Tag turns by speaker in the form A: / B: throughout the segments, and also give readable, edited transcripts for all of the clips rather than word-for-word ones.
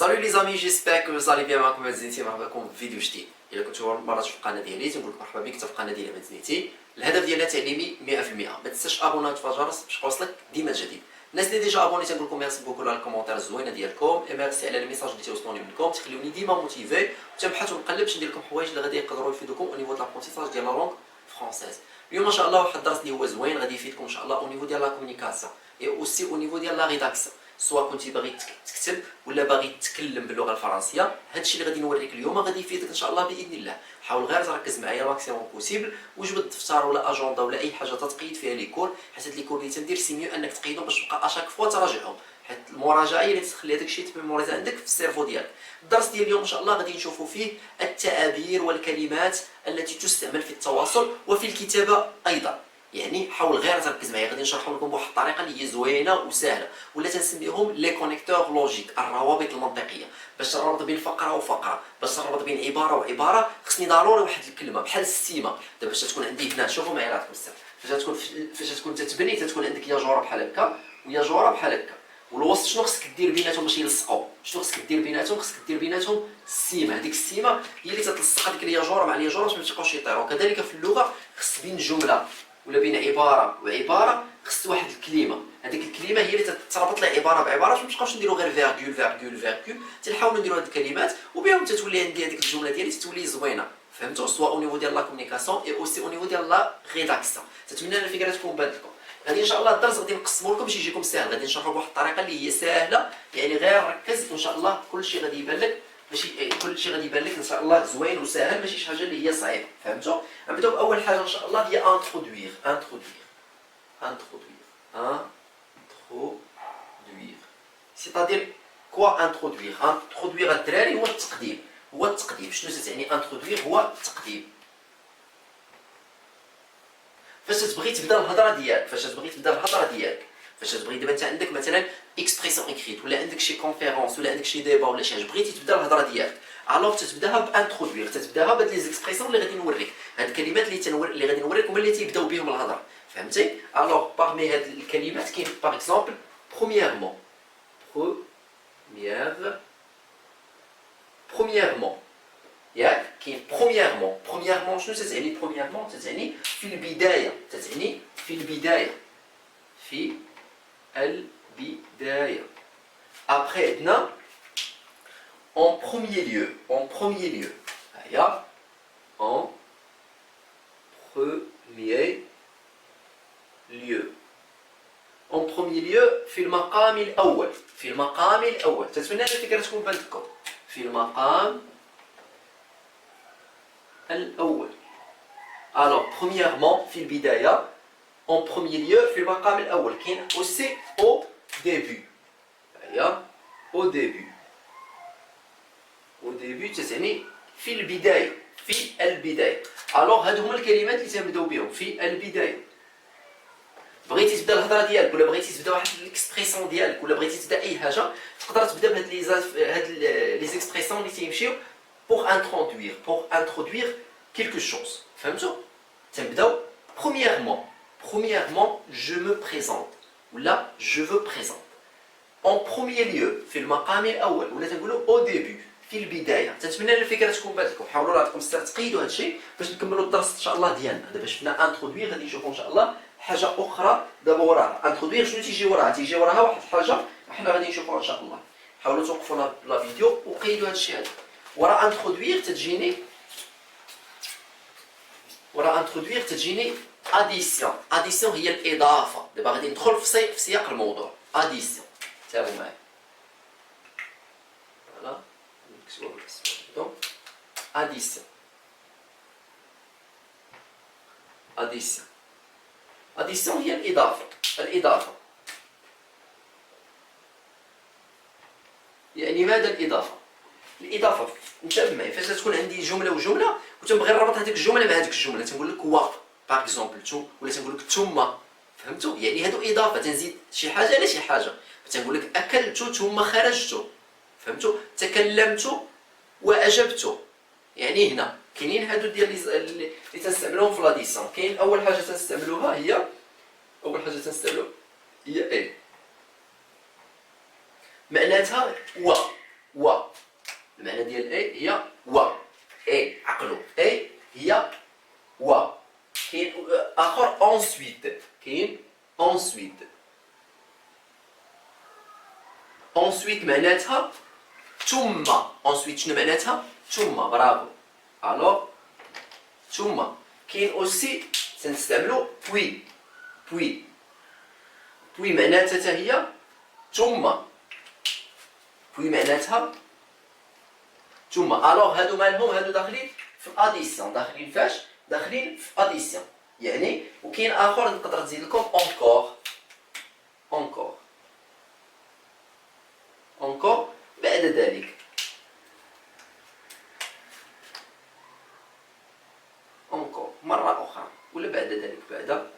A: Salut les amis, j'espère que vous allez bien. معكم مازنيتي، مرحبا بكم في فيديو جديد. الا كنتو اول مره تشوفوا القناه ديالي تنقول لك مرحبا بك في القناه ديالي مازنيتي. الهدف ديالها تعليمي 100%. ما تنساش ابونا وتفعل الجرس باش يوصلك ديما الجديد. الناس اللي ديجا ابوني تنقول لكم ميرسي بوكو على الكومونتير الزوينه ديالكم، اي ميرسي على الميساج اللي توصلوني منكم، تخليوني ديما موتيفي وتنبحث ونقلب باش ندير لكم حوايج اللي غادي يقدروا يفيدوكم او نيفو د لابونتيساج ديال لا لونغ فرونسيز. اليوم ان شاء الله واحد الدرس اللي هو زوين غادي يفيدكم ان شاء الله او نيفو ديال لا كومونيكاسيون اي اوسي او نيفو ديال لا ريداكسيون. سواء كنتي باغي تكتب ولا باغي تتكلم باللغه الفرنسيه، هادشي اللي غادي نوريك اليوم غادي يفيدك ان شاء الله باذن الله. حاول غير تركز معايا ماكسيموم بوسيبل، وجبد دفتر ولا اجنده ولا اي حاجه تتقيد فيها لي كور، حيت لي كور اللي تندير سي ميو انك تقيدهم باش تبقى اشاك فوا تراجعهم، حيت المراجعه هي اللي تخلي هذاك الشيء تميموريزا عندك في السيرفو ديالك. الدرس ديال اليوم ان شاء الله غادي نشوفوا فيه التعابير والكلمات التي تستعمل في التواصل وفي الكتابه ايضا. يعني حاول غير تركز معايا، غادي نشرحهم لكم بواحد الطريقه اللي هي زوينه وسهله، ولا تنسميهم لي كونيكتور لوجيك، الروابط المنطقيه. باش نربط بين فقره وفقره، باش نربط بين عباره وعباره، خصني ضروري واحد الكلمه بحال السيمه. دابا باش تكون عندي هنا، شوفوا معايا راكم السر، فاش تكون تتبني تتكون عندك يا جوره بحال هكا ويا جوره بحال هكا، والوسط شنو خصك دير بيناتهم باش يلصقوا؟ شنو خصك دير بيناتهم؟ خصك دير بيناتهم السيمه. هذيك السيمه هي اللي تتلصق هذيك الياجوره مع الياجوره باش ما تبقاوش يطيروا. كذلك في اللغه خص بين جمله ولا بين عباره وعباره خص واحد الكلمه، هذيك الكلمه هي اللي تتربط لي عباره بعباره باش ما نبقاوش نديروا غير فيرغول فيرغول فيرغول. تنحاولوا نديروا هاد الكلمات وبهم تتولي عندي هذيك الجمله ديالي تتولي زوينه. فهمتوا؟ سواء او نيفو ديال لا كومونيكاسيون اي اوسي او نيفو ديال لا ريداكسيون. تتمنى الفكره تكون بانت لكم. غادي ان شاء الله الدرس غادي نقسمو لكم باش يجيكم ساهل، غادي نشرحو بواحد الطريقه اللي هي ساهله، يعني غير ركز وان شاء الله كلشي غادي يبان لك، ماشي كلشي غادي يبان لك ان شاء الله زوين وساهل، ماشي شي حاجه اللي هي صعيبه. فهمتوا؟ نبداو باول حاجه ان شاء الله هي انترودوير. سيتادير كوا انترودوير. انترودوير الدراري هو التقديم، شنو تعني انترودوير؟ هو التقديم. فاش تبغي تبدا الهضره ديالك، فاش تبغي دابا انت عندك مثلا اكسبريسيون اكريت ولا عندك شي كونفيرونس ولا عندك شي ديبا ولا شي حاجه بغيتي تبدا الهضره ديالك، الوغ تتبداها بانترودوير، تتبداها بهاد لي زيكسبريسيون اللي غادي نوريك، هاد الكلمات اللي غادي نوريك هما اللي تيبداو بهم الهضره. فهمتي؟ الوغ باغمي هاد الكلمات كاين باغ اكزومبل برومييرمون ياك كاين برومييرمون شنو تتعني؟ برومييرمون تتعني في البدايه، ابخي عندنا en premier lieu هيا en premier lieu في المقام الاول، تتمنى الفكره تكون بانت لكم. في المقام الأول. Alors premièrement في البداية en premier lieu في المقام الأول. كاين aussi au début. هيا au début تعني في البداية، alors هادو هما الكلمات اللي تنبداو بهم في البداية. بغيتي تبدا الهضره ديالك ولا بغيتي تبدا واحد ليكسبريسيون ديالك ولا بغيتي تبدا اي حاجه، تقدر تبدا بهاد لي زيكسبريسيون اللي تيمشيو pour introduire quelque chose. فهمتوا؟ تنبداو premièrement je me présente ولا je veux présente. en premier lieu في المقام الاول ولا تنقولوا au début في البدايه. تنتمنى الفكره تكون بانت لكم. حاولوا راكم تقيدوا هذا الشيء باش نكملوا الدرس ان شاء الله ديالنا. دابا شفنا انترودوير، غادي نشوفوا ان شاء الله حاجه اخرى دابا وراها. انترودوير شنو تيجي وراها؟ واحد الحاجه حنا غادي نشوفوها ان شاء الله. حاولوا توقفوا لا فيديو وقيدوا هذا الشيء هذا. ورا انترودوير تجيني اديسيون هي الاضافه. دابا غادي ندخل في سياق الموضوع. اديسيون تابعوا معايا. فوالا نكتبوا بالاسم. اديسيون هي الاضافه. يعني ماذا الإضافة؟ انتبه معايا، فاش تكون عندي جملة وجملة وتنبغي نربط هذيك الجملة مع هذيك الجملة، تنقول لك و باغ اكزومبل ولا تنقول لك ثم. فهمتوا؟ يعني هادو إضافة، تنزيد شي حاجة على شي حاجة. تنقول لك أكلت ثم خرجت. فهمتوا؟ تكلمت وأجبت. يعني هنا كاينين هادو ديال اللي تنستعملوهم في لاديسيون. كاين أول حاجة تنستعملوها هي ايه، معناتها و. المعنى ديال اي هي و. اي عقلوا اي هي و. كاين اخر اونسويت. كاين اونسويت. اونسويت معناتها ثم. اونسويت شنو معناتها؟ ثم. برافو. الوغ ثم. كاين اوسي تنستعملو بوي. بوي. بوي معناتها حتى هي ثم. بوي معناتها ثم. الوغ هادو مالهم؟ هادو داخلين في الاديسيون. داخلين فاش؟ داخلين في اديسيون. يعني وكاين اخر نقدر نزيد لكم اونكور. اونكور. اونكور بعد ذلك. اونكور مرة أخرى ولا بعد ذلك. بعد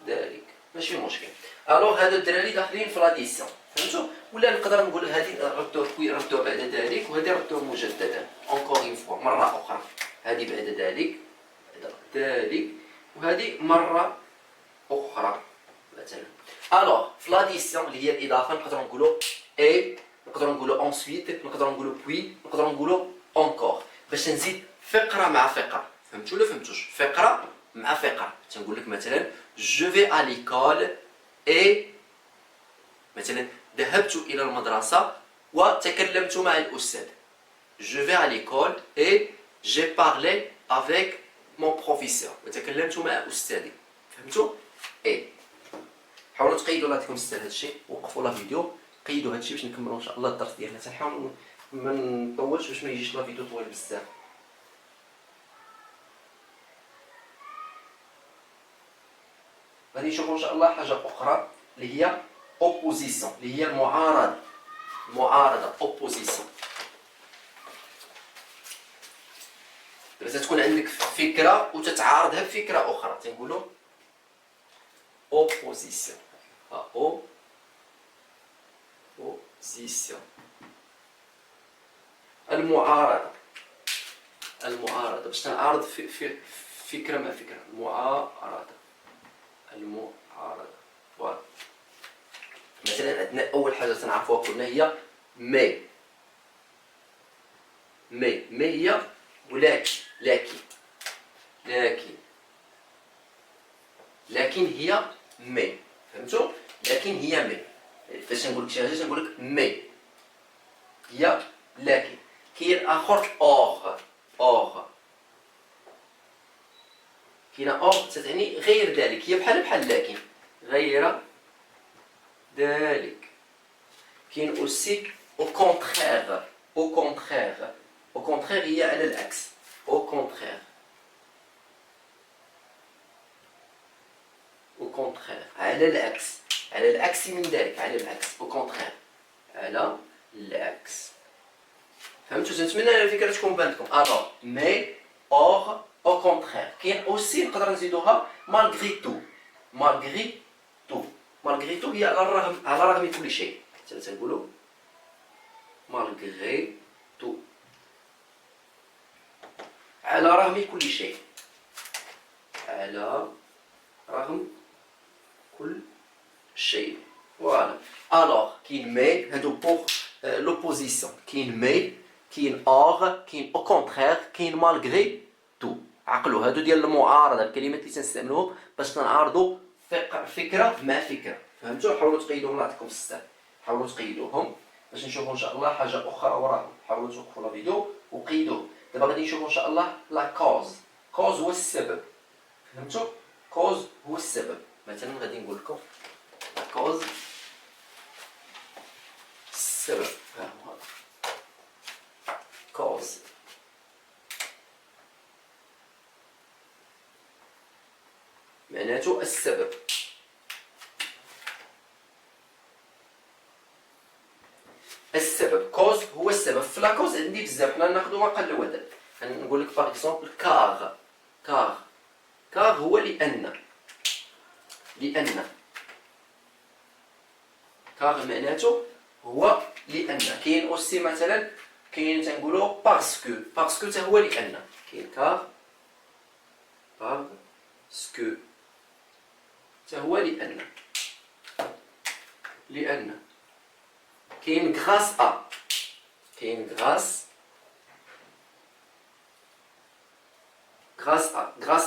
A: ذلك ماشي مشكل. الوغ هادو الدراري داخلين في لاديسيون. فهمتوا؟ ولا نقدر نقول هادي ردوه بوي ردوه بعد ذلك، وهادي ردوه مجددا اونكور اون فوا مرة أخرى. هادي بعد ذلك. بعد ذلك. وهادي مرة أخرى مثلا. الوغ في لاديسيون اللي هي الإضافة نقدروا نقولوا اي، نقدروا نقولوا اونسويت، نقدروا نقولوا بوي، نقدروا نقولوا اونكور، باش نزيد فقرة مع فقرة. فهمتوا ولا فهمتوش؟ فقرة مع فقرة. تنقول لك مثلا جو في ا ليكول اي، مثلا ذهبت إلى المدرسة وتكلمت مع الأستاذ. جو في ا ليكول اي جي بارلي افيك مون بروفيسور، وتكلمت مع أستاذي. فهمتوا؟ اي. حاولوا تقيدوا الله يعطيكم الستر هادشي، وقفوا لا فيديو قيدوا هادشي باش نكملوا ان شاء الله الدرس ديالنا. تنحاول ما نطولش باش ما يجيش لا فيديو طويل بزاف. غادي نشوفوا ان شاء الله حاجه اخرى اللي هي اوبوزيسيون، اللي هي المعارضه. المعارضه اوبوزيسيون. دابا تكون عندك فكره وتتعارضها بفكره اخرى، تنقولوا اوبوزيسيون. اوبوزيسيون. المعارضه. المعارضه باش تنعارض في فكره مع فكره. المعارضه. المعارضه. فوالا. مثلا عندنا اول حاجه تنعرفوها كلنا هي مي. مي هي ولكن. لكن هي مي. فهمتوا؟ لكن هي مي. فاش نقول لك شي حاجه تنقول لك مي هي لكن. كاين اخر اور. كاين اور تعني غير ذلك، هي بحال لكن غير ذلك. كاين اوسي او كونترير. او كونترير هي على العكس. او كونترير. على العكس. على العكس من ذلك. على العكس. او كونترير. على العكس. فهمتوا؟ نتمنى الفكره تكون بانتكم. الوغ مي اور او كونترير. كاين اوسي نقدر نزيدوها مالغري تو. مالغري تو هي على رغم كل شيء. تنقولوا مالغري تو. على رغم كل شيء. على رغم كل شيء. فوالا. الوغ كاين مي هادو بوغ لوبوزيسيون. كاين مي، كاين اور، كاين او كونترير، كاين مالغري تو. عقلوا هادو ديال المعارضه، الكلمات اللي تنستعملوهم باش نعارضوا فكره مع فكره. فهمتوا؟ حاولوا تقيدوهم الله يعطيكم الستر. حاولوا تقيدوهم باش نشوفوا ان شاء الله حاجه اخرى وراهم. حاولوا توقفوا لا فيديو وقيدوه. دابا غادي نشوفوا ان شاء الله لا كوز. كوز هو السبب. فهمتوا؟ كوز هو السبب. مثلا غادي نقول لكم لا كوز السبب. ها هو كوز. معناته السبب. السبب. كوز هو السبب. في لا كوز عندي بزاف، حنا ناخذ ما قل ودل. نقول لك باغ اكزومبل كار هو لأن. كار معناته هو لأن. كاين اوسي مثلا كاين تنقولوا باسكو حتى هو لأن. كاين كار باسكو حتى هو لأن. كاين غراس كاين غراس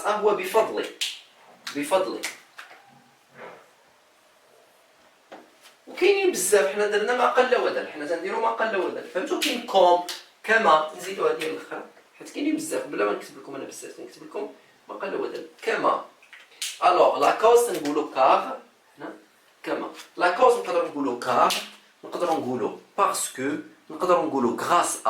A: هو بفضلي. وكاينين بزاف، حنا درنا ما قل ودل، حنا تنديرو ما قل ودل، فهمتوا؟ كاين كوم، كما، نزيدو هذه الاخرى حيت كاينين بزاف بلا ما نكتب لكم انا بزاف، نكتب لكم ما قل ودل. كما، الوغ لاكوز نقولو كار، هنا كما لاكوز نقدروا نقولو كار، نقدروا نقولو باسكو، نقدروا نقولو غراس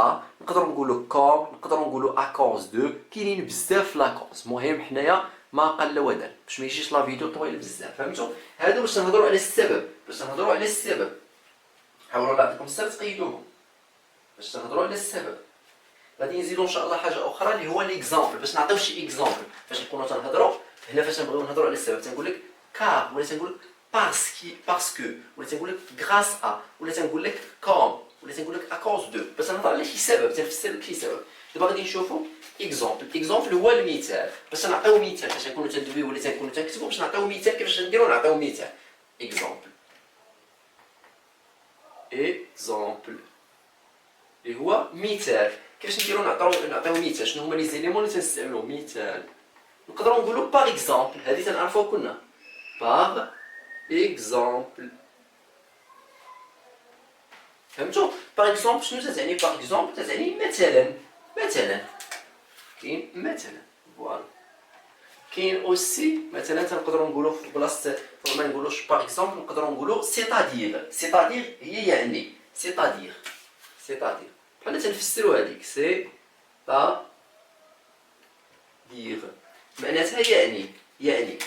A: نقدروا نقولو كوم، نقدروا نقولو اكوز دو، كاينين بزاف لاكوز. المهم حنايا ما قل ودل باش ما يجيش لا فيديو طويل بزاف، فهمتوا؟ هادو باش نهضروا على السبب، حاولوا نعطيكم السبب تقيدوهم باش نهضروا على السبب. غادي نزيدو ان شاء الله حاجه اخرى اللي هو ليكزامبل، باش نعطيو شي اكزامبل فاش نكونوا تنهضروا. هنا فاش نبغيو نهضروا على السبب تنقول لك كار، ولا تنقول لك باسكو، ولا تنقول لك غراس ولا تنقول لك كوم، ولا تنقول لك اكوز دو، باش نهضر على شي سبب، تنفسر لك شي سبب. دابا غادي نشوفوا اكزامبل هو المثال، باش نعطيو مثال فاش نكونوا تندويو ولا تنكونوا تنكتبوا، باش نعطيو مثال كيفاش نديروا، نعطيو مثال. اكزامبل اللي هو مثال، كيفاش نديرو نعطيو مثال، شنو هما لي زيليمون اللي تنستعملو مثال. نقدروا نقولوا باغ اكزامبل، هذه تنعرفوها كنا، باغ اكزامبل، فهمتوا؟ باغ اكزامبل شنو تتعني؟ باغ اكزامبل تتعني مثلا كاين مثلا، فوالا. كاين اوسي مثلا تنقدروا نقولوا في بلاصه ما نقولوش باغ اكزامبل، نقدروا نقولوا سيتادير هي يعني، سيتادير بحال تنفسروا هذيك دير معناتها يعني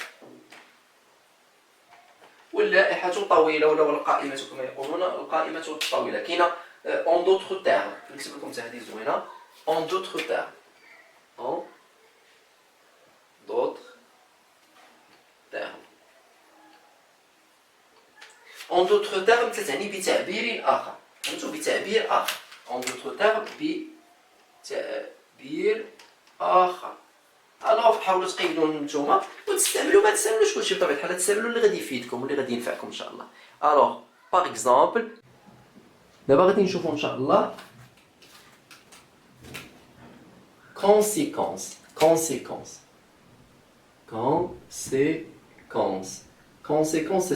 A: واللائحة طويلة ولا القائمة كما يقولون، القائمة الطويلة. كاينه اون دوطخ تيرم، نكتب لكم حتى هذه زوينة، اون دوطخ تيرم، اون دوطخ تيرم تتعني بتعبير آخر، فهمتوا؟ بتعبير آخر، اون دوطخ تيرم بتعبير آخر. الوغ حاولوا تقيدوا نتوما وتستعملوا، ما تستعملوش كلشي بطبيعة الحال، تستعملوا اللي غادي يفيدكم واللي غادي ينفعكم ان شاء الله. الوغ باغ اكزامبل دابا غادي نشوفوا ان شاء الله كونسيكونس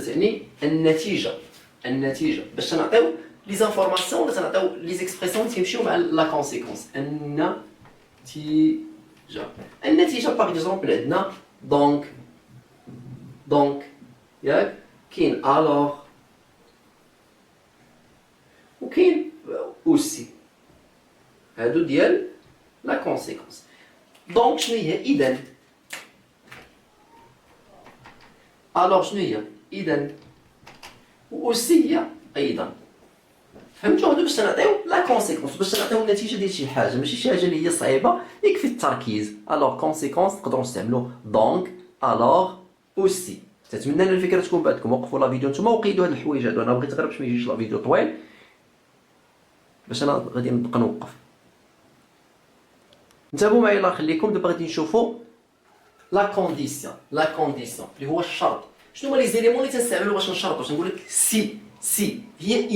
A: تعني النتيجة باش تنعطيو لي زانفورماسيون ولا تنعطيو لي زيكسبريسيون اللي تيمشيو مع لا كونسيكونس. النتيجة باغ اكزومبل عندنا دونك ياك، كاين الوغ وكاين اوسي، هادو ديال لا كونسيكونس. دونك شنو هي اذا؟ الوغ شنو هي اذا؟ واوسي هي ايضا، فهمتوا؟ هادو باش نعطيو لا كونسيكونس، باش نعطيو النتيجه ديال شي حاجه، ماشي شي حاجه اللي هي صعيبه يكفي التركيز. الوغ كونسيكونس نقدروا نستعملوا دونك، الوغ، اوسي. تتمنى ان الفكره تكون بعدكم. وقفوا لا فيديو نتوما وقيدوا هاد الحوايج هادو، انا بغيت غير باش ما يجيش لا فيديو طويل، باش انا غادي نبقى نوقف. انتبهوا معايا الله يخليكم. دابا غادي نشوفوا لا كونديسيون اللي هو الشرط. شنو هما لي زيليمون اللي تنستعملوا باش نشرطوا؟ تنقول لك سي هي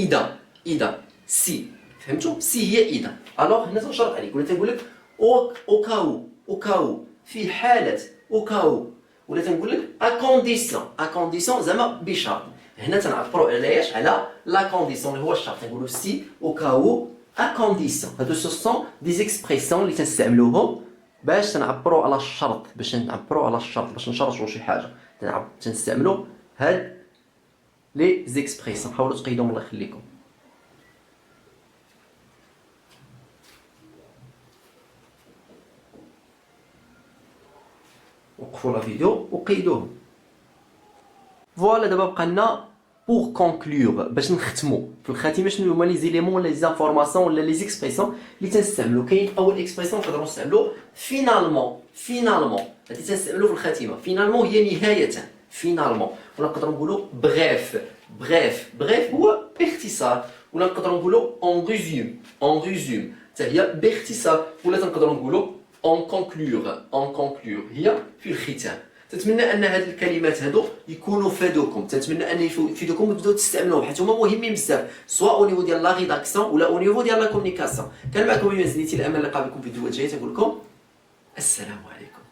A: اذا سي، فهمتوا؟ سي هي اذا. الوغ هنا تنشرط عليك، ولا تنقول لك او كاو في حاله او كاو، ولا تنقول لك ا كونديسيون زعما بشرط. هنا تنعبروا على ايش؟ على لا كونديسيون اللي هو الشرط. تنقولوا سي او كاو ا كونديسيون. هادو سو سون دي زيكسبريسيون اللي تنستعملوهم باش تنعبروا على الشرط، باش نشرطوا شي حاجه. تنستعملوا هاد لي زيكسبريسيون. حاولوا تقيدوهم الله يخليكم. وقفوا لا فيديو وقيدوهم. فوالا دابا بقى لنا بور كونكلور، باش نختموا في الخاتمه شنو هما لي زيليمون ولا لي زانفورماسيون ولا لي زيكسبريسيون اللي تنستعملوا. كاين اول اكسبريسيون نقدروا نستعملوا فينالمون هادي تنستعملوا في الخاتمه. فينالمون هي نهايه، فينالمون. ولا نقدروا نقولوا بريف هو باختصار. ولا نقدروا نقولوا اون ريزوم حتى هي باختصار. ولا تنقدروا نقولوا اون كونكلور هي في الختام. تنتمنى ان هاد الكلمات هادو يكونوا فادوكم، تنتمنى ان يفيدوكم وتبداو تستعملوهم حيت هما مهمين بزاف، سواء او نيفو ديال لا ريداكسيون ولا او نيفو ديال لا كومونيكاسيون. كان معكم ايمن زنيتي، الامل نلقى بكم في فيديوهات جايه، تنقول لكم السلام عليكم.